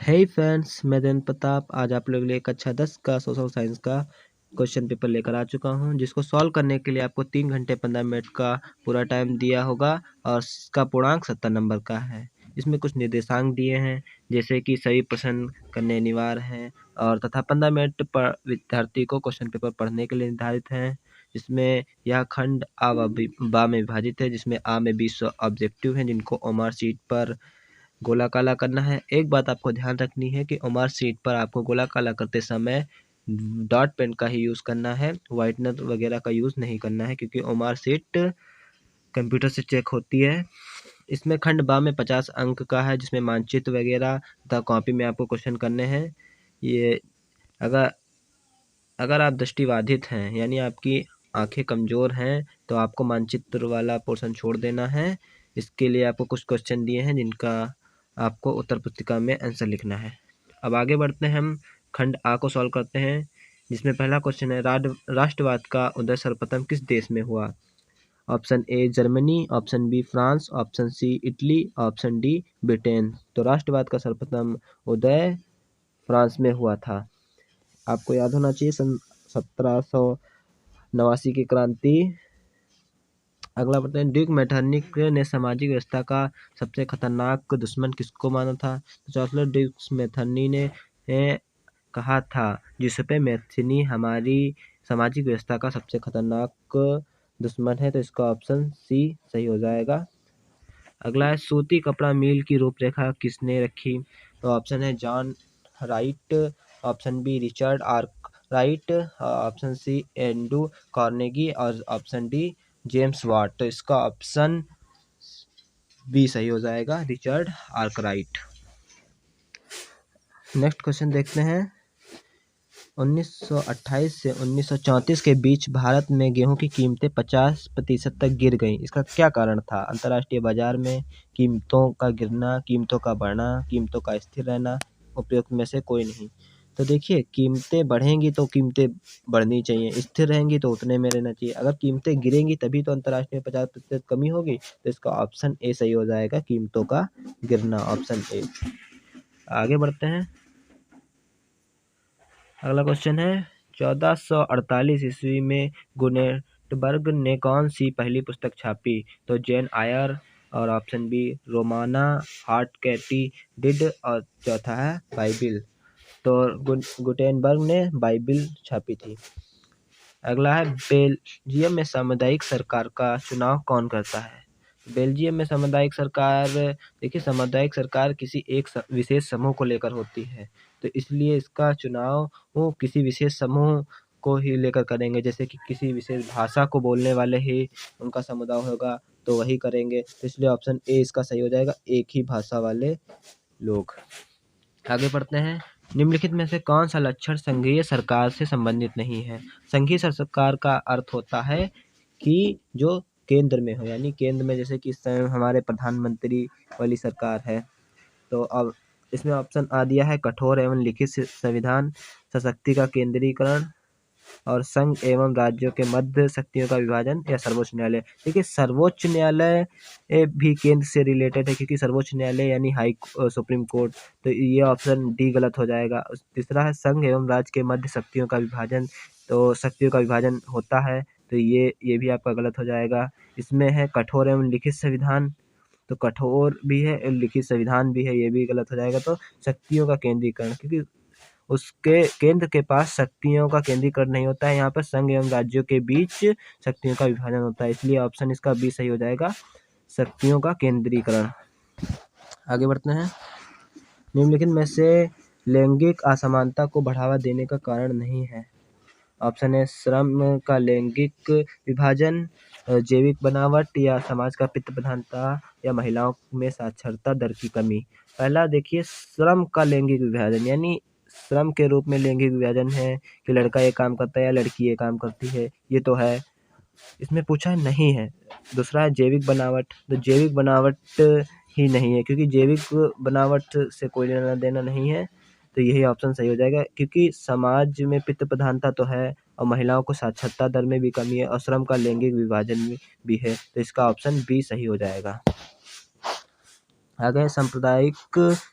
हे friends, मैं देवेंद्र प्रताप आज आप लोग के लिए एक कक्षा 10 का सोशल साइंस का क्वेश्चन पेपर लेकर आ चुका हूं, जिसको सॉल्व करने के लिए आपको 3 घंटे 15 मिनट का पूरा टाइम दिया होगा और इसका पूर्णांक 70 नंबर का है। इसमें कुछ निर्देशांक दिए हैं, जैसे कि सभी प्रश्न करने अनिवार्य हैं और तथा 15 मिनट पर विद्यार्थी को क्वेश्चन पेपर पढ़ने के लिए निर्धारित हैं। इसमें यह खंड आ व बा में विभाजित है, जिसमें आ में 20 ऑब्जेक्टिव हैं, जिनको ओमार शीट पर गोला काला करना है। एक बात आपको ध्यान रखनी है कि ओमार शीट पर आपको गोला काला करते समय डॉट पेन का ही यूज़ करना है, व्हाइटनर वगैरह का यूज़ नहीं करना है, क्योंकि ओमार शीट कंप्यूटर से चेक होती है। इसमें खंड बा में 50 अंक का है, जिसमें मानचित्र वगैरह तथा कॉपी में आपको क्वेश्चन करने हैं। ये अगर अगर आप दृष्टिबाधित हैं, यानी आपकी आंखें कमज़ोर हैं, तो आपको मानचित्र वाला पोर्शन छोड़ देना है। इसके लिए आपको कुछ क्वेश्चन दिए हैं, जिनका आपको उत्तर पुस्तिका में आंसर लिखना है। अब आगे बढ़ते हैं, हम खंड आ को सॉल्व करते हैं, जिसमें पहला क्वेश्चन है राष्ट्रवाद का उदय सर्वप्रथम किस देश में हुआ? Option A Germany, option B France, option C Italy, option D Britain. तो राष्ट्रवाद का सर्वप्रथम उदय फ्रांस में हुआ था। आपको याद होना चाहिए 1789 की क्रांति। अगला बढ़ते हैं, ड्यूक मैटरनिक ने सामाजिक व्यवस्था का सबसे खतरनाक दुश्मन किसको माना था? तो चांसलर ड्यूक मैटरनी ने कहा था जिसपे मैथिनी हमारी सामाजिक व्यवस्था का सबसे खतरनाक दुश्मन है। तो इसका ऑप्शन सी सही हो जाएगा। अगला है, सूती कपड़ा मिल की रूपरेखा किसने रखी? तो ऑप्शन है John Wright, option B Richard Arkwright, option C Andrew Carnegie और ऑप्शन डी जेम्स वाट। तो इसका ऑप्शन बी सही हो जाएगा, रिचर्ड आर्कराइट। नेक्स्ट क्वेश्चन देखते हैं, 1928 से 1934 के बीच भारत में गेहूं की कीमतें 50% तक गिर गईं। इसका क्या कारण था? अंतर्राष्ट्रीय बाजार में कीमतों का गिरना, कीमतों का बढ़ना, कीमतों का स्थिर रहना, उपयुक्त में से कोई नहीं। तो देखिए, कीमतें बढ़ेंगी तो कीमतें बढ़नी चाहिए, स्थिर रहेंगी तो उतने में रहना चाहिए। अगर कीमतें गिरेंगी तभी तो अंतर्राष्ट्रीय 50% कमी होगी। तो इसका ऑप्शन ए सही हो जाएगा, कीमतों का गिरना, ऑप्शन ए। आगे बढ़ते हैं, अगला क्वेश्चन है, 1448 ईस्वी में गुटेनबर्ग ने कौन सी पहली पुस्तक छापी? तो जेन आयर और ऑप्शन बी रोमाना हार्टकैटिडिड और चौथा है बाइबिल। तो गुटेनबर्ग ने बाइबिल छापी थी। अगला है, बेल्जियम में सामुदायिक सरकार का चुनाव कौन करता है? बेल्जियम में सामुदायिक सरकार, देखिए सामुदायिक सरकार किसी एक विशेष समूह को लेकर होती है, तो इसलिए इसका चुनाव वो किसी विशेष समूह को ही लेकर करेंगे। जैसे कि किसी विशेष भाषा को बोलने वाले ही उनका समुदाय होगा तो वही करेंगे, तो इसलिए ऑप्शन ए इसका सही हो जाएगा, एक ही भाषा वाले लोग। आगे बढ़ते हैं, निम्नलिखित में से कौन सा लक्षण संघीय सरकार से संबंधित नहीं है? संघीय सरकार का अर्थ होता है कि जो केंद्र में हो, यानी केंद्र में जैसे कि हमारे प्रधानमंत्री वाली सरकार है। तो अब इसमें ऑप्शन आ दिया है, कठोर एवं लिखित संविधान, सशक्ति का केंद्रीकरण और संघ एवं राज्यों के मध्य शक्तियों का विभाजन या सर्वोच्च न्यायालय। देखिए सर्वोच्च न्यायालय भी केंद्र से रिलेटेड है, क्योंकि सर्वोच्च न्यायालय यानी सुप्रीम कोर्ट। तो ये ऑप्शन डी गलत हो जाएगा। तीसरा है, संघ एवं राज्य के मध्य शक्तियों का विभाजन, तो शक्तियों का विभाजन होता है, तो ये भी आपका गलत हो जाएगा। इसमें है कठोर एवं लिखित संविधान, तो कठोर भी है और लिखित संविधान भी है, ये भी गलत हो जाएगा। तो शक्तियों का केंद्रीकरण, क्योंकि उसके केंद्र के पास शक्तियों का केंद्रीकरण नहीं होता है, यहाँ पर संघ एवं राज्यों के बीच शक्तियों का विभाजन होता है, इसलिए ऑप्शन इसका बी सही हो जाएगा, शक्तियों का केंद्रीकरण। आगे बढ़ते हैं, निम्नलिखित में से लैंगिक असमानता को बढ़ावा देने का कारण नहीं है? ऑप्शन है श्रम का लैंगिक विभाजन, जैविक बनावट या समाज का पितृ प्रधानता या महिलाओं में साक्षरता दर की कमी। पहला देखिए, श्रम का लैंगिक विभाजन, यानी श्रम के रूप में लैंगिक विभाजन है कि लड़का ये काम करता है या लड़की ये काम करती है, ये तो है, इसमें पूछा नहीं है। दूसरा है जैविक बनावट, तो जैविक बनावट ही नहीं है, क्योंकि जैविक बनावट से कोई लेना देना नहीं है, तो यही ऑप्शन सही हो जाएगा। क्योंकि समाज में पितृ प्रधानता तो है और महिलाओं को साक्षरता दर में भी कमी है और श्रम का लैंगिक विभाजन भी है, तो इसका ऑप्शन बी सही हो जाएगा। आगे सांप्रदायिक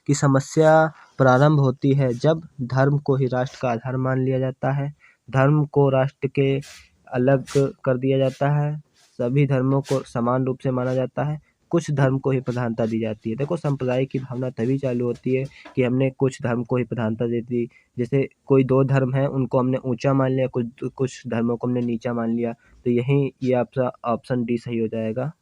की समस्या प्रारंभ होती है जब धर्म को ही राष्ट्र का आधार मान लिया जाता है, धर्म को राष्ट्र के अलग कर दिया जाता है, सभी धर्मों को समान रूप से माना जाता है, कुछ धर्म को ही प्रधानता दी जाती है। देखो सांप्रदायिक की भावना तभी चालू होती है कि हमने कुछ धर्म को ही प्रधानता दे दी। जैसे कोई 2 धर्म हैं उनको हमने ऊँचा मान लिया, कुछ धर्मों को हमने नीचा मान लिया, तो यही ये आपका ऑप्शन डी सही हो जाएगा।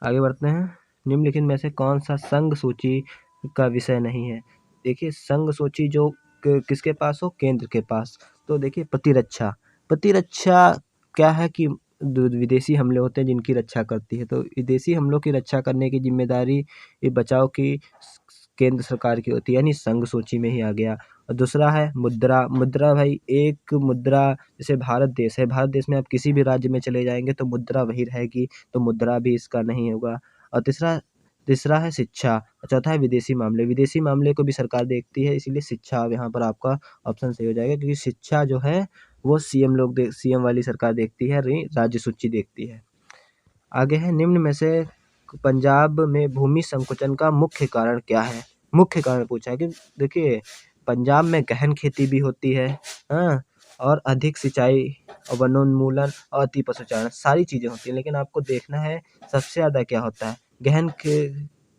आगे बढ़ते हैं। निम्नलिखित में से कौन सा संघ सूची का विषय नहीं है? देखिए संघ सूची जो किसके पास हो, केंद्र के पास। तो देखिए प्रतिरक्षा, प्रतिरक्षा क्या है कि विदेशी हमले होते हैं जिनकी रक्षा करती है, तो विदेशी हमलों की रक्षा करने की जिम्मेदारी ये बचाव की केंद्र सरकार की होती है, यानी संघ सूची में ही आ गया। और दूसरा है मुद्रा, मुद्रा भाई एक मुद्रा, जैसे भारत देश है, भारत देश में आप किसी भी राज्य में चले जाएंगे तो मुद्रा वही रहेगी, तो मुद्रा भी इसका नहीं होगा। और तीसरा है शिक्षा, चौथा है विदेशी मामले, विदेशी मामले को भी सरकार देखती है, इसीलिए शिक्षा अब यहाँ पर आपका ऑप्शन सही हो जाएगा, क्योंकि शिक्षा जो है वो सीएम वाली सरकार देखती है, राज्य सूची देखती है। आगे है निम्न में से पंजाब में भूमि संकुचन का मुख्य कारण क्या है? मुख्य कारण पूछा है कि देखिए पंजाब में गहन खेती भी होती है, हाँ, और अधिक सिंचाई और वनोन्मूलन और अति पशुचारण सारी चीज़ें होती हैं, लेकिन आपको देखना है सबसे ज़्यादा क्या होता है। गहन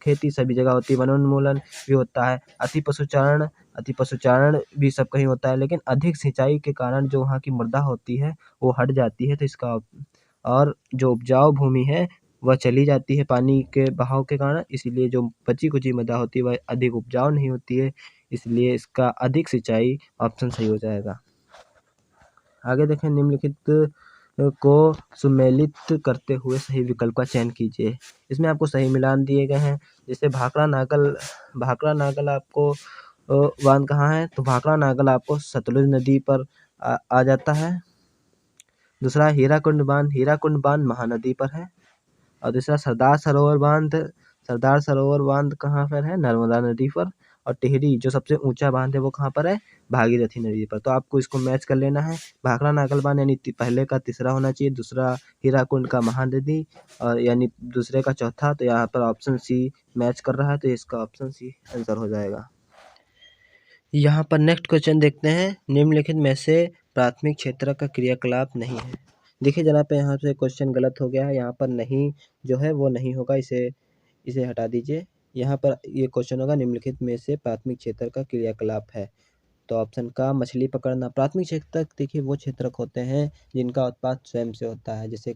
खेती सभी जगह होती है, वनोन्मूलन भी होता है, अति पशुचारण भी सब कहीं होता है, लेकिन अधिक सिंचाई के कारण जो वहाँ की मृदा होती है वो हट जाती है, तो इसका और जो उपजाऊ भूमि है वह चली जाती है पानी के बहाव के कारण, इसीलिए जो बची कुची मृदा होती है वह अधिक उपजाऊ नहीं होती है, इसलिए इसका अधिक सिंचाई ऑप्शन सही हो जाएगा। आगे देखें निम्नलिखित को सुमेलित करते हुए सही विकल्प का चयन कीजिए। इसमें आपको सही मिलान दिए गए हैं, जैसे भाखड़ा नागल आपको बांध कहाँ है, तो भाखड़ा नागल आपको सतलुज नदी पर आ जाता है। दूसरा हीराकुंड बांध महानदी पर है। और दूसरा सरदार सरोवर बांध कहाँ पर है, नर्मदा नदी पर। और टिहरी जो सबसे ऊंचा बांध है वो कहाँ पर है, भागीरथी नदी पर। तो आपको इसको मैच कर लेना है, भाखड़ा नागल बांध यानी पहले का तीसरा होना चाहिए, दूसरा हीराकुंड का महानदी और यानी दूसरे का चौथा, तो यहाँ पर ऑप्शन सी मैच कर रहा है, तो इसका ऑप्शन सी आंसर हो जाएगा। यहाँ पर नेक्स्ट क्वेश्चन देखते हैं, निम्नलिखित में से प्राथमिक क्षेत्र का क्रियाकलाप नहीं है। देखिए जरा पे यहाँ से क्वेश्चन गलत हो गया है, यहाँ पर नहीं जो है वो नहीं होगा, इसे हटा दीजिए। यहाँ पर ये क्वेश्चन होगा निम्नलिखित में से प्राथमिक क्षेत्र का क्रियाकलाप है, तो ऑप्शन का मछली पकड़ना। प्राथमिक क्षेत्रक देखिए वो क्षेत्रक होते हैं जिनका उत्पाद स्वयं से होता है, जैसे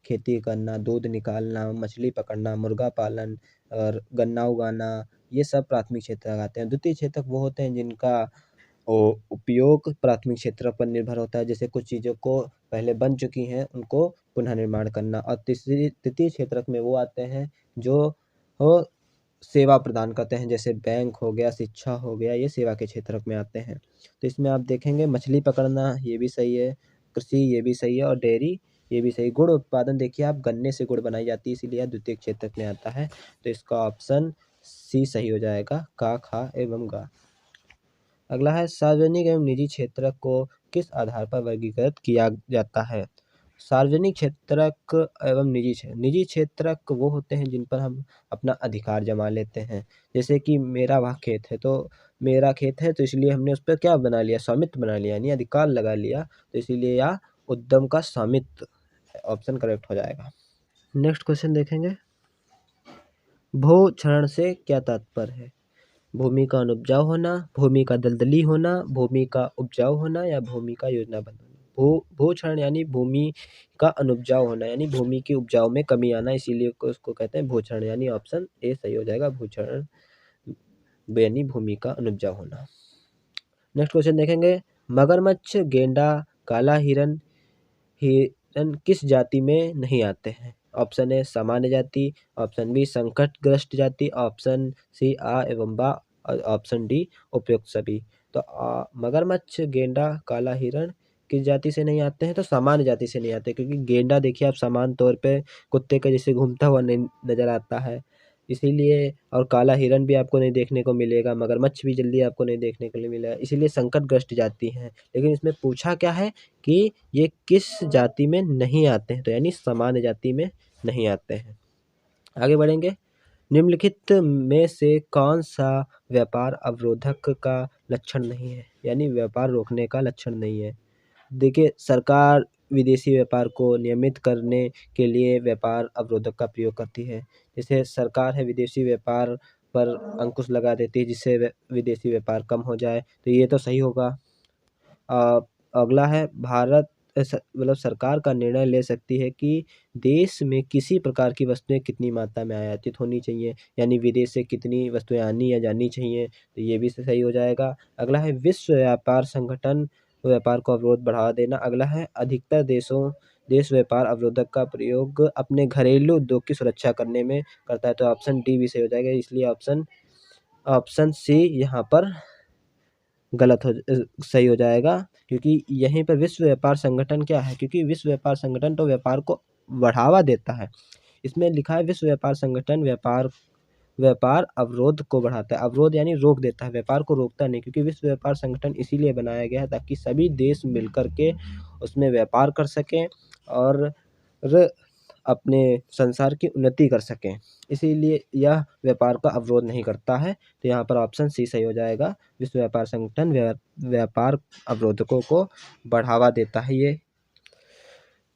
खेती करना, दूध निकालना, मछली पकड़ना, मुर्गा पालन और गन्ना उगाना, ये सब प्राथमिक क्षेत्रक आते हैं। द्वितीय क्षेत्रक वो होते हैं जिनका उपयोग प्राथमिक क्षेत्र पर निर्भर होता है, जैसे कुछ चीज़ों को पहले बन चुकी हैं उनको पुनः निर्माण करना। और तृतीय क्षेत्रक में वो आते हैं जो सेवा प्रदान करते हैं, जैसे बैंक हो गया, शिक्षा हो गया, ये सेवा के क्षेत्रक में आते हैं। तो इसमें आप देखेंगे मछली पकड़ना ये भी सही है, कृषि ये भी सही है और डेयरी ये भी सही। गुड़ उत्पादन देखिए आप गन्ने से गुड़ बनाई जाती है, इसीलिए द्वितीय क्षेत्रक में आता है, तो इसका ऑप्शन सी सही हो जाएगा, का, खा एवं गा। अगला है सार्वजनिक एवं निजी क्षेत्रक को किस आधार पर वर्गीकृत किया जाता है? सार्वजनिक क्षेत्रक एवं निजी क्षेत्रक वो होते हैं जिन पर हम अपना अधिकार जमा लेते हैं, जैसे कि मेरा वह खेत है, तो मेरा खेत है तो इसलिए हमने उस पर क्या बना लिया, स्वामित्व बना लिया, यानी अधिकार लगा लिया, तो इसीलिए यह उद्यम का स्वामित्व ऑप्शन करेक्ट हो जाएगा। नेक्स्ट क्वेश्चन देखेंगे, भू क्षरण से क्या तात्पर्य है? भूमि का अनुपजाऊ होना, भूमि का दलदली होना, भूमि का उपजाऊ होना या भूमि का योजनाबद्ध होना। भू क्षरण यानी भूमि का अनुपजाऊ होना, यानी भूमि के उपजाऊ में कमी आना, इसीलिए उसको कहते हैं भू क्षरण, यानी ऑप्शन ए सही हो जाएगा, भू क्षरण यानी भूमि का अनुपजाऊ होना। नेक्स्ट क्वेश्चन देखेंगे, मगरमच्छ, गेंडा, काला हिरन किस जाति में नहीं आते हैं? ऑप्शन ए सामान्य जाति, ऑप्शन बी संकटग्रस्त जाति, ऑप्शन सी आ एवं बा और ऑप्शन डी उपयुक्त सभी। तो मगरमच्छ, गेंडा, काला हिरण किस जाति से नहीं आते हैं? तो सामान्य जाति से नहीं आते, क्योंकि गेंडा देखिए आप सामान्य तौर पे कुत्ते के जैसे घूमता हुआ नजर आता है, इसीलिए। और काला हिरण भी आपको नहीं देखने को मिलेगा, मगरमच्छ भी जल्दी आपको नहीं देखने के लिए मिलेगा, इसीलिए संकटग्रस्त जाति हैं। लेकिन इसमें पूछा क्या है कि ये किस जाति में नहीं आते हैं, तो यानी सामान्य जाति में नहीं आते हैं। आगे बढ़ेंगे। निम्नलिखित में से कौन सा व्यापार अवरोधक का लक्षण नहीं है, यानी व्यापार रोकने का लक्षण नहीं है। देखिए, सरकार विदेशी व्यापार को नियमित करने के लिए व्यापार अवरोधक का प्रयोग करती है। जैसे सरकार है विदेशी व्यापार पर अंकुश लगा देती है जिससे विदेशी व्यापार कम हो जाए, तो ये तो सही होगा। अगला है भारत मतलब सरकार का निर्णय ले सकती है कि देश में किसी प्रकार की वस्तुएं कितनी मात्रा में आयातित होनी चाहिए, यानी विदेश से कितनी वस्तुएं आनी या जानी चाहिए, तो ये भी सही हो जाएगा। अगला है विश्व व्यापार संगठन व्यापार को अवरोध बढ़ावा देना। अगला है अधिकतर देश व्यापार अवरोधक का प्रयोग अपने घरेलू उद्योग की सुरक्षा करने में करता है, तो ऑप्शन डी भी सही हो जाएगा। इसलिए ऑप्शन सी यहाँ पर सही हो जाएगा, क्योंकि यहीं पर विश्व व्यापार संगठन क्या है, क्योंकि विश्व व्यापार संगठन तो व्यापार को बढ़ावा देता है। इसमें लिखा है विश्व व्यापार संगठन व्यापार अवरोध को बढ़ाता है। अवरोध यानी रोक देता है, व्यापार को रोकता नहीं, क्योंकि विश्व व्यापार संगठन इसीलिए बनाया गया है ताकि सभी देश मिलकर के उसमें व्यापार कर सकें और अपने संसार की उन्नति कर सकें, इसीलिए यह व्यापार का अवरोध नहीं करता है। तो यहाँ पर ऑप्शन सी सही हो जाएगा। विश्व व्यापार संगठन व्यापार अवरोधकों को बढ़ावा देता है। ये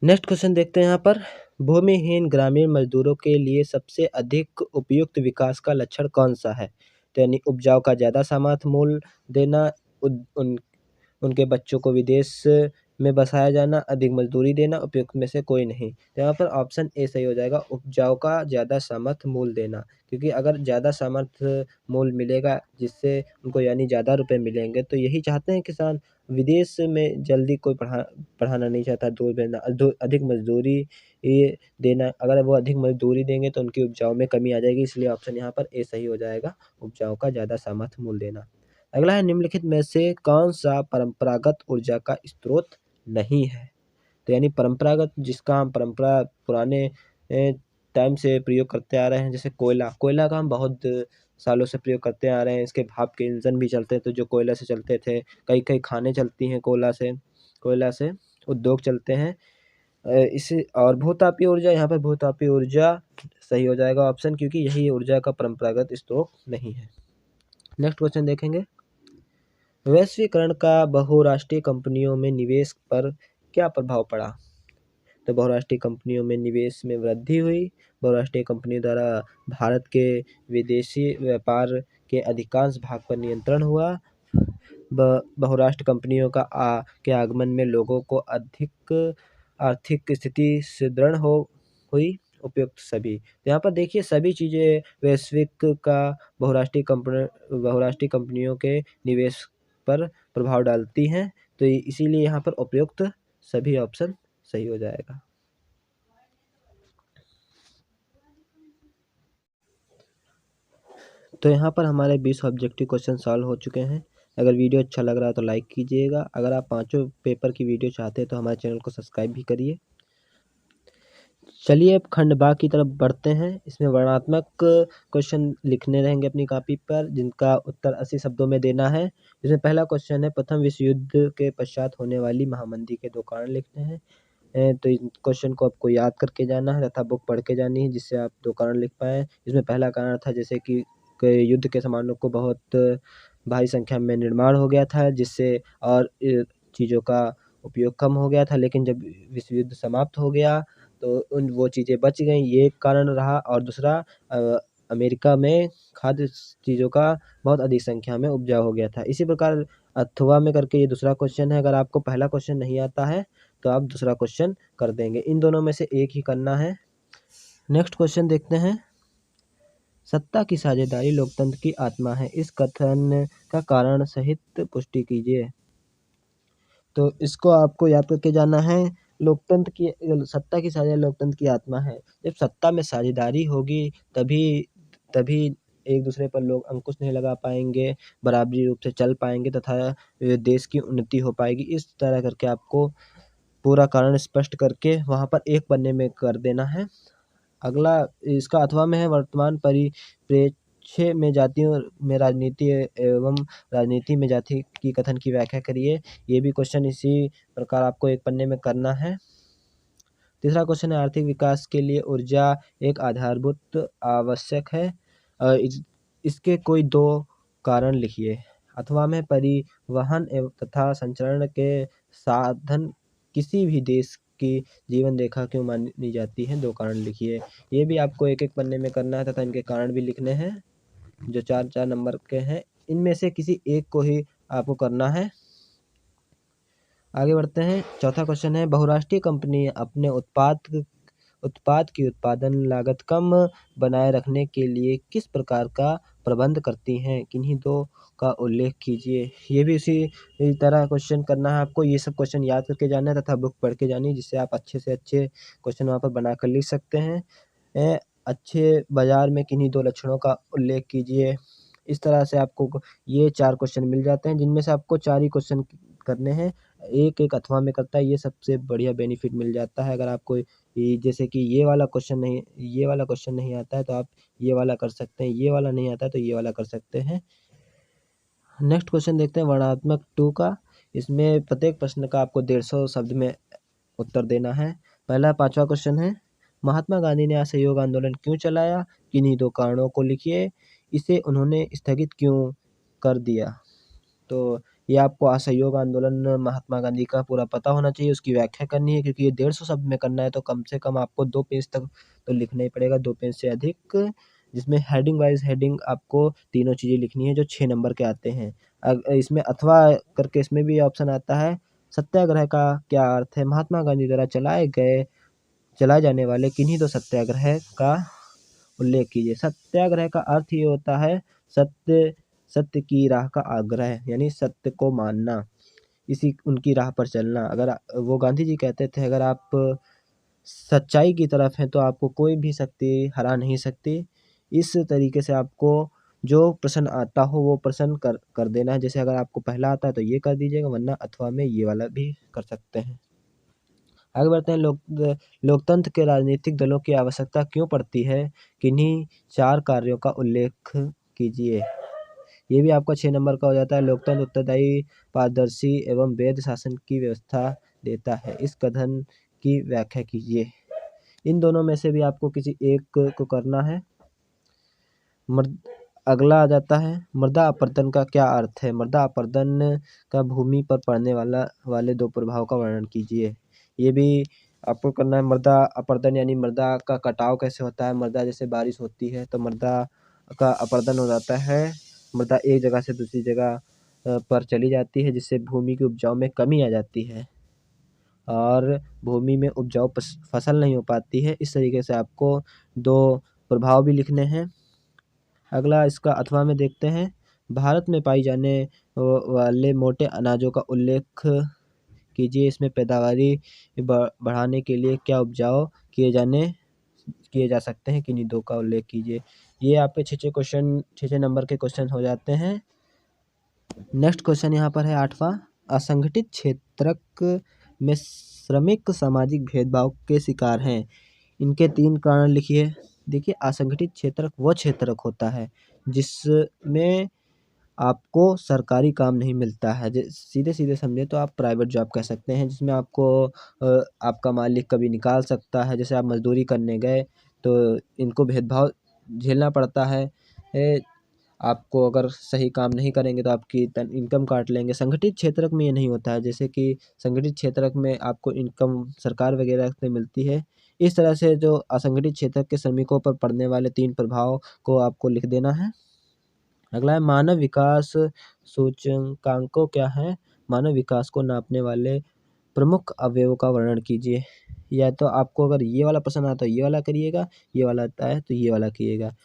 नेक्स्ट क्वेश्चन देखते हैं यहाँ पर। भूमिहीन ग्रामीण मजदूरों के लिए सबसे अधिक उपयुक्त विकास का लक्षण कौन सा है, तो यानी उपजाऊ का ज़्यादा सामर्थ्य मूल देना, उनके बच्चों को विदेश में बसाया जाना, अधिक मजदूरी देना, उपयुक्त में से कोई नहीं। तो यहाँ पर ऑप्शन ए सही हो जाएगा, उपजाऊ का ज़्यादा सामर्थ्य मूल देना, क्योंकि अगर ज़्यादा सामर्थ्य मूल मिलेगा जिससे उनको यानी ज़्यादा रुपए मिलेंगे, तो यही चाहते हैं किसान। विदेश में जल्दी कोई पढ़ाना नहीं चाहता, दूर भेजना, अधिक मजदूरी ये देना, अगर वो अधिक मजदूरी देंगे तो उनकी उपजाऊ में कमी आ जाएगी, इसलिए ऑप्शन यहाँ पर ए सही हो जाएगा, उपजाऊ का ज़्यादा सामर्थ्य मूल देना। अगला है निम्नलिखित में से कौन सा परंपरागत ऊर्जा का स्रोत नहीं है, तो यानी परंपरागत जिसका हम पुराने टाइम से प्रयोग करते आ रहे हैं, जैसे कोयला का हम बहुत सालों से प्रयोग करते आ रहे हैं। इसके भाप के इंजन भी चलते थे जो कोयला से चलते थे, कई खाने चलती हैं कोयला से उद्योग चलते हैं। इसे और भूतापीय ऊर्जा, यहाँ पर भूतापीय ऊर्जा सही हो जाएगा ऑप्शन, क्योंकि यही ऊर्जा का परंपरागत स्रोत नहीं है। नेक्स्ट क्वेश्चन देखेंगे। वैश्वीकरण का बहुराष्ट्रीय कंपनियों में निवेश पर क्या प्रभाव पड़ा, तो बहुराष्ट्रीय कंपनियों में निवेश में वृद्धि हुई। बहुराष्ट्रीय कंपनियों द्वारा भारत के विदेशी व्यापार के अधिकांश भाग पर नियंत्रण हुआ। बहुराष्ट्रीय कंपनियों के आगमन में लोगों को अधिक आर्थिक स्थिति सुदृढ़ हुई। उपयुक्त सभी, तो यहाँ पर देखिए सभी चीज़ें वैश्विक का बहुराष्ट्रीय कंपनियों के निवेश पर प्रभाव डालती हैं, तो इसीलिए यहाँ पर उपयुक्त सभी ऑप्शन सही हो जाएगा। तो यहाँ पर हमारे 20 ऑब्जेक्टिव क्वेश्चन सॉल्व हो चुके हैं। अगर वीडियो अच्छा लग रहा है तो लाइक कीजिएगा। अगर आप पांचों पेपर की वीडियो चाहते हैं तो हमारे चैनल को सब्सक्राइब भी करिए। चलिए अब खंड बा की तरफ बढ़ते हैं। इसमें वर्णनात्मक क्वेश्चन लिखने रहेंगे अपनी कॉपी पर, जिनका उत्तर 80 शब्दों में देना है। इसमें पहला क्वेश्चन है, प्रथम विश्व युद्ध के पश्चात होने वाली महामंदी के 2 कारण लिखने हैं। तो इस क्वेश्चन को आपको याद करके जाना है तथा बुक पढ़ के जानी है, जिससे आप 2 कारण लिख पाएँ। इसमें पहला कारण था जैसे कि युद्ध के सामानों को बहुत भारी संख्या में निर्माण हो गया था, जिससे और चीज़ों का उपयोग कम हो गया था, लेकिन जब विश्व युद्ध समाप्त हो गया तो वो चीज़ें बच गईं, ये एक कारण रहा। और दूसरा, अमेरिका में खाद्य चीज़ों का बहुत अधिक संख्या में उपजा हो गया था। इसी प्रकार अथवा में करके ये दूसरा क्वेश्चन है। अगर आपको पहला क्वेश्चन नहीं आता है तो आप दूसरा क्वेश्चन कर देंगे, इन दोनों में से एक ही करना है। नेक्स्ट क्वेश्चन देखते हैं। सत्ता की साझेदारी लोकतंत्र की आत्मा है, इस कथन का कारण सहित पुष्टि कीजिए। तो इसको आपको याद करके जाना है। सत्ता की साझेदारी लोकतंत्र की आत्मा है। जब सत्ता में साझेदारी होगी तभी एक दूसरे पर लोग अंकुश नहीं लगा पाएंगे, बराबरी रूप से चल पाएंगे तथा देश की उन्नति हो पाएगी। इस तरह करके आपको पूरा कारण स्पष्ट करके वहाँ पर एक पन्ने में कर देना है। अगला इसका अथवा में है, वर्तमान परिप्रेक्ष्य में जातियों में राजनीति एवं राजनीति में जाति की कथन की व्याख्या करिए। ये भी क्वेश्चन इसी प्रकार आपको एक पन्ने में करना है। तीसरा क्वेश्चन है आर्थिक विकास के लिए ऊर्जा एक आधारभूत आवश्यक है। इसके कोई दो कारण लिखिए। अथवा में परिवहन एवं तथा संचरण के साधन किसी भी देश की जीवन रेखा क्यों मानी जाती है, दो कारण लिखिए। ये भी आपको एक एक पन्ने में करना है तथा इनके कारण भी लिखने हैं जो 4-4 नंबर के हैं। इनमें से किसी एक को ही आपको करना है। आगे बढ़ते हैं। चौथा क्वेश्चन है बहुराष्ट्रीय कंपनी अपने उत्पाद की उत्पादन लागत कम बनाए रखने के लिए किस प्रकार का प्रबंध करती हैं, किन्हीं दो का उल्लेख कीजिए। ये भी इसी तरह क्वेश्चन करना है आपको। ये सब क्वेश्चन याद करके जाना है तथा बुक पढ़ के जानी है, जिससे आप अच्छे से अच्छे क्वेश्चन वहाँ पर बनाकर लिख सकते हैं। अच्छे बाजार में किन्हीं दो लक्षणों का उल्लेख कीजिए। इस तरह से आपको ये 4 क्वेश्चन मिल जाते हैं, जिनमें से आपको 4 ही क्वेश्चन करने हैं। एक अथवा में करता है, ये सबसे बढ़िया बेनिफिट मिल जाता है। अगर आपको जैसे कि ये वाला क्वेश्चन नहीं आता है तो आप ये वाला कर सकते हैं, ये वाला नहीं आता है तो ये वाला कर सकते हैं। नेक्स्ट क्वेश्चन देखते हैं वर्णनात्मक 2 का। इसमें प्रत्येक प्रश्न का आपको 150 शब्द में उत्तर देना है। पहला 5वां क्वेश्चन है महात्मा गांधी ने असहयोग आंदोलन क्यों चलाया, किन्हीं दो कारणों को लिखिए। इसे उन्होंने स्थगित क्यों कर दिया। तो ये आपको असहयोग आंदोलन महात्मा गांधी का पूरा पता होना चाहिए, उसकी व्याख्या करनी है, क्योंकि ये 150 शब्द में करना है तो कम से कम आपको 2 पेज तक तो लिखना ही पड़ेगा, 2 पेज से अधिक। जिसमें हेडिंग वाइज हेडिंग आपको तीनों चीज़ें लिखनी है जो 6 नंबर के आते हैं। इसमें अथवा करके इसमें भी ऑप्शन आता है। सत्याग्रह का क्या अर्थ है, महात्मा गांधी द्वारा चलाए जाने वाले किन्हीं दो सत्याग्रह का उल्लेख कीजिए। सत्याग्रह का अर्थ ये होता है सत्य की राह का आग्रह, यानी सत्य को मानना, इसी उनकी राह पर चलना। अगर वो गांधी जी कहते थे अगर आप सच्चाई की तरफ हैं तो आपको कोई भी शक्ति हरा नहीं सकती। इस तरीके से आपको जो प्रश्न आता हो वो प्रश्न कर देना है। जैसे अगर आपको पहला आता है तो ये कर दीजिएगा, वरना अथवा में ये वाला भी कर सकते हैं। आगे बढ़ते हैं। लोकतंत्र के राजनीतिक दलों की आवश्यकता क्यों पड़ती है, किन्हीं 4 कार्यों का उल्लेख कीजिए। ये भी आपका 6 नंबर का हो जाता है। लोकतंत्र उत्तरदायी, पारदर्शी एवं वैध शासन की व्यवस्था देता है, इस कथन की व्याख्या कीजिए। इन दोनों में से भी आपको किसी एक को करना है। अगला आ जाता है मृदा अपरदन का क्या अर्थ है। मृदा अपरदन का भूमि पर पड़ने वाले 2 प्रभाव का वर्णन कीजिए। ये भी आपको करना है। मृदा अपरदन यानी मृदा का कटाव कैसे होता है। मृदा जैसे बारिश होती है तो मृदा का अपरदन हो जाता है, मृदा एक जगह से दूसरी जगह पर चली जाती है, जिससे भूमि की उपजाऊ में कमी आ जाती है और भूमि में उपजाऊ फसल नहीं हो पाती है। इस तरीके से आपको 2 प्रभाव भी लिखने हैं। अगला इसका अथवा में देखते हैं। भारत में पाई जाने वाले मोटे अनाजों का उल्लेख कीजिए। इसमें पैदावारी बढ़ाने के लिए क्या उपजाऊ किए जा सकते हैं, किन्हीं 2 का उल्लेख कीजिए। ये आपके 6 क्वेश्चन 6 नंबर के क्वेश्चन हो जाते हैं। नेक्स्ट क्वेश्चन यहाँ पर है 8वां। असंगठित क्षेत्रक में श्रमिक सामाजिक भेदभाव के शिकार हैं, इनके 3 कारण लिखिए। देखिए असंगठित क्षेत्रक वो क्षेत्रक होता है जिसमें आपको सरकारी काम नहीं मिलता है। सीधे समझे तो आप प्राइवेट जॉब कह सकते हैं, जिसमें आपको आपका मालिक कभी निकाल सकता है। जैसे आप मजदूरी करने गए तो इनको भेदभाव झेलना पड़ता है। आपको अगर सही काम नहीं करेंगे तो आपकी इनकम काट लेंगे। संगठित क्षेत्रक में ये नहीं होता है, जैसे कि संगठित क्षेत्रक में आपको इनकम सरकार वगैरह से मिलती है। इस तरह से जो असंगठित क्षेत्र के श्रमिकों पर पड़ने वाले 3 प्रभाव को आपको लिख देना है। अगला है मानव विकास सूचकांकों क्या है। मानव विकास को नापने वाले प्रमुख अवयवों का वर्णन कीजिए। या तो आपको अगर ये वाला पसंद आता है तो ये वाला करिएगा, ये वाला आता है तो ये वाला कीजिएगा।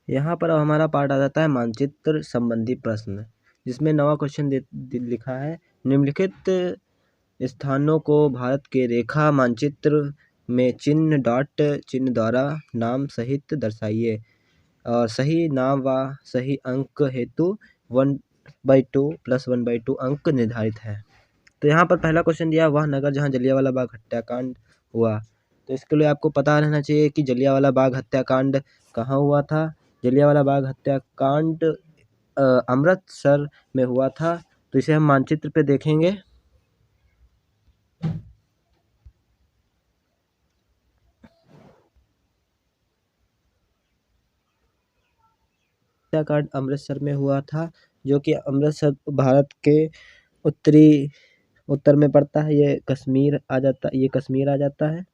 यहाँ पर अब हमारा पार्ट आ जाता है मानचित्र संबंधी प्रश्न, जिसमें 9वां क्वेश्चन लिखा है निम्नलिखित स्थानों को भारत के रेखा मानचित्र में चिन्ह डॉट चिन्ह द्वारा नाम सहित दर्शाइए और सही नाम व सही अंक हेतु 1/2 + 1/2 अंक निर्धारित है। तो यहाँ पर पहला क्वेश्चन दिया वह नगर जहाँ जलियांवाला बाग हत्याकांड हुआ। तो इसके लिए आपको पता रहना चाहिए कि जलियांवाला बाग हत्याकांड कहाँ हुआ था। जलियांवाला बाग हत्याकांड अमृतसर में हुआ था। तो इसे हम मानचित्र पे देखेंगे। हत्याकांड अमृतसर में हुआ था, जो कि अमृतसर भारत के उत्तर में पड़ता है। ये कश्मीर आ जाता है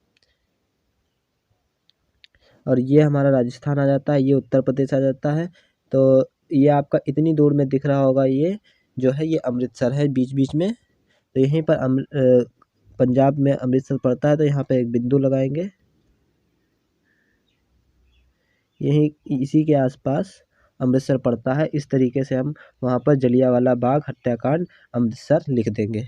और ये हमारा राजस्थान आ जाता है, ये उत्तर प्रदेश आ जाता है। तो ये आपका इतनी दूर में दिख रहा होगा, ये जो है ये अमृतसर है बीच बीच में। तो यहीं पर पंजाब में अमृतसर पड़ता है, तो यहाँ पे एक बिंदु लगाएंगे। यहीं इसी के आसपास अमृतसर पड़ता है। इस तरीके से हम वहाँ पर जलियांवाला बाग हत्याकांड अमृतसर लिख देंगे।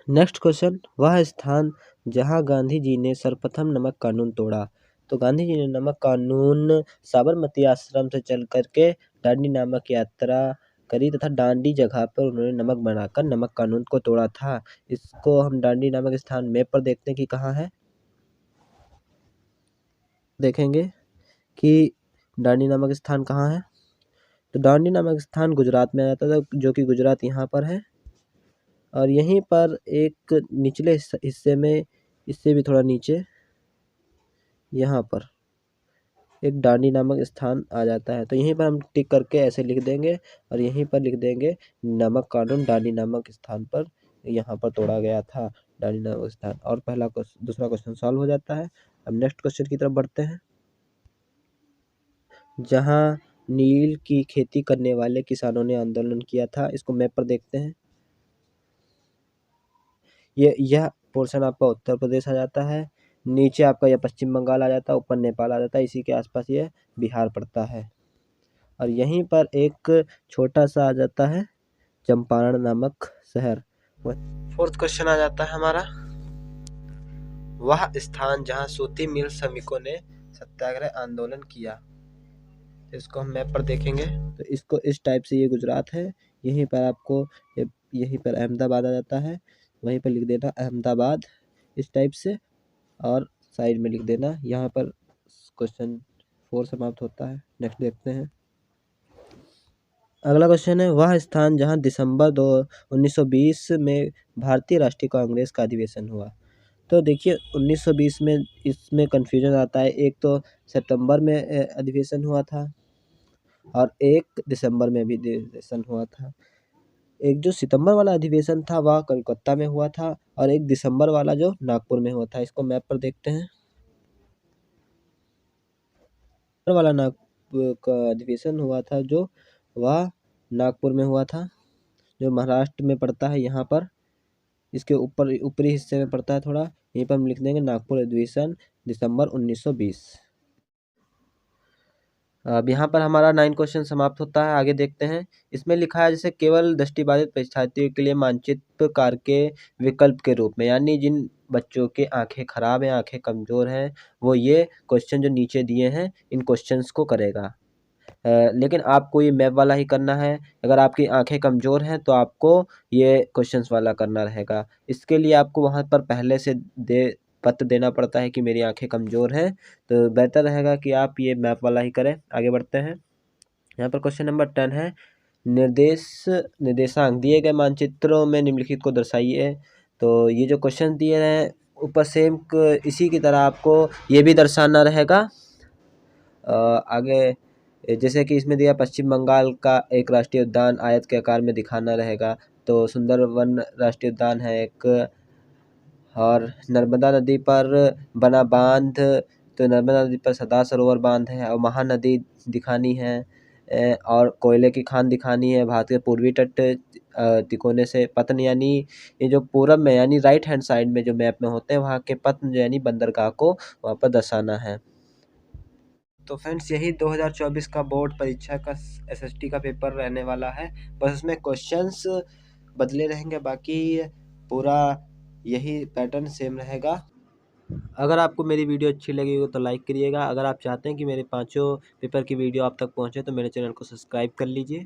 नेक्स्ट क्वेश्चन, वह स्थान जहाँ गांधी जी ने सर्वप्रथम नमक कानून तोड़ा। तो गांधी जी ने नमक कानून साबरमती आश्रम से चल करके दांडी नामक यात्रा करी तथा दांडी जगह पर उन्होंने नमक बनाकर नमक कानून को तोड़ा था। इसको हम दांडी नामक स्थान मैप पर देखते हैं कि कहाँ है। देखेंगे कि दांडी नामक स्थान कहाँ है। तो दांडी नामक स्थान गुजरात में आ जाता था, जो कि गुजरात यहाँ पर है। और यहीं पर एक निचले हिस्से में, इससे भी थोड़ा नीचे, यहाँ पर एक दांडी नामक स्थान आ जाता है। तो यहीं पर हम टिक करके ऐसे लिख देंगे और यहीं पर लिख देंगे नमक कानून दांडी नामक स्थान पर यहाँ पर तोड़ा गया था, दांडी नामक स्थान। और दूसरा क्वेश्चन सॉल्व हो जाता है। अब नेक्स्ट क्वेश्चन की तरफ बढ़ते हैं। जहाँ नील की खेती करने वाले किसानों ने आंदोलन किया था, इसको मैप पर देखते हैं। यह पोर्शन आपका उत्तर प्रदेश आ जाता है, नीचे आपका यह पश्चिम बंगाल आ जाता है, ऊपर नेपाल आ जाता है, इसी के आसपास ये बिहार पड़ता है। और यहीं पर एक छोटा सा आ जाता है चंपारण नामक शहर। फोर्थ क्वेश्चन आ जाता है हमारा, वह स्थान जहाँ सूती मिल श्रमिकों ने सत्याग्रह आंदोलन किया। इसको हम मैप पर देखेंगे तो इसको इस टाइप से, ये गुजरात है, यहीं पर आपको यहीं पर अहमदाबाद आ जाता है, वहीं पर लिख देना अहमदाबाद इस टाइप से, और साइड में लिख देना। यहाँ पर क्वेश्चन 4 समाप्त होता है। नेक्स्ट देखते हैं। अगला क्वेश्चन है, वह स्थान जहाँ दिसंबर 1920 में भारतीय राष्ट्रीय कांग्रेस का अधिवेशन हुआ। तो देखिए 1920 में इसमें कन्फ्यूजन आता है। एक तो सितंबर में अधिवेशन हुआ था और 1 दिसंबर में भी अधिवेशन हुआ था। एक जो सितंबर वाला अधिवेशन था वह कलकत्ता में हुआ था, और 1 दिसंबर वाला जो नागपुर में हुआ था। इसको मैप पर देखते हैं। वाला नागपुर का अधिवेशन हुआ था जो वह नागपुर में हुआ था, जो महाराष्ट्र में पड़ता है। यहाँ पर इसके ऊपरी हिस्से में पड़ता है थोड़ा, यहीं पर हम लिख देंगे नागपुर अधिवेशन दिसंबर 1920। अब यहाँ पर हमारा 9 क्वेश्चन समाप्त होता है। आगे देखते हैं। इसमें लिखा है जैसे केवल दृष्टिबाधित परीक्षार्थियों के लिए मानचित्रकार के विकल्प के रूप में, यानी जिन बच्चों के आंखें खराब हैं, आंखें कमज़ोर हैं, वो ये क्वेश्चन जो नीचे दिए हैं इन क्वेश्चंस को करेगा। लेकिन आपको ये मैप वाला ही करना है। अगर आपकी आंखें कमज़ोर हैं तो आपको ये क्वेश्चंस वाला करना रहेगा। इसके लिए आपको वहाँ पर पहले से पत्र देना पड़ता है कि मेरी आंखें कमज़ोर हैं, तो बेहतर रहेगा कि आप ये मैप वाला ही करें। आगे बढ़ते हैं। यहाँ पर क्वेश्चन नंबर 10 है, निर्देशांक दिए गए मानचित्रों में निम्नलिखित को दर्शाइए। तो ये जो क्वेश्चन दिए हैं ऊपर सेम इसी की तरह आपको ये भी दर्शाना रहेगा। आगे जैसे कि इसमें दिया पश्चिम बंगाल का एक राष्ट्रीय उद्यान आयत के आकार में दिखाना रहेगा। तो सुंदरवन राष्ट्रीय उद्यान है एक, और नर्मदा नदी पर बना बांध, तो नर्मदा नदी पर सरदार सरोवर बांध है, और महानदी दिखानी है, और कोयले की खान दिखानी है। भारत के पूर्वी तट तिकोने से पतन, यानी ये जो पूरब में यानी राइट हैंड साइड में जो मैप में होते हैं वहाँ के पतन यानी बंदरगाह को वहाँ पर दर्शाना है। तो फ्रेंड्स यही 2024 का बोर्ड परीक्षा का एसएसटी का पेपर रहने वाला है। बस उसमें क्वेश्चंस बदले रहेंगे, बाकी पूरा यही पैटर्न सेम रहेगा। अगर आपको मेरी वीडियो अच्छी लगी हो तो लाइक करिएगा। अगर आप चाहते हैं कि मेरे 5 पेपर की वीडियो आप तक पहुंचे तो मेरे चैनल को सब्सक्राइब कर लीजिए।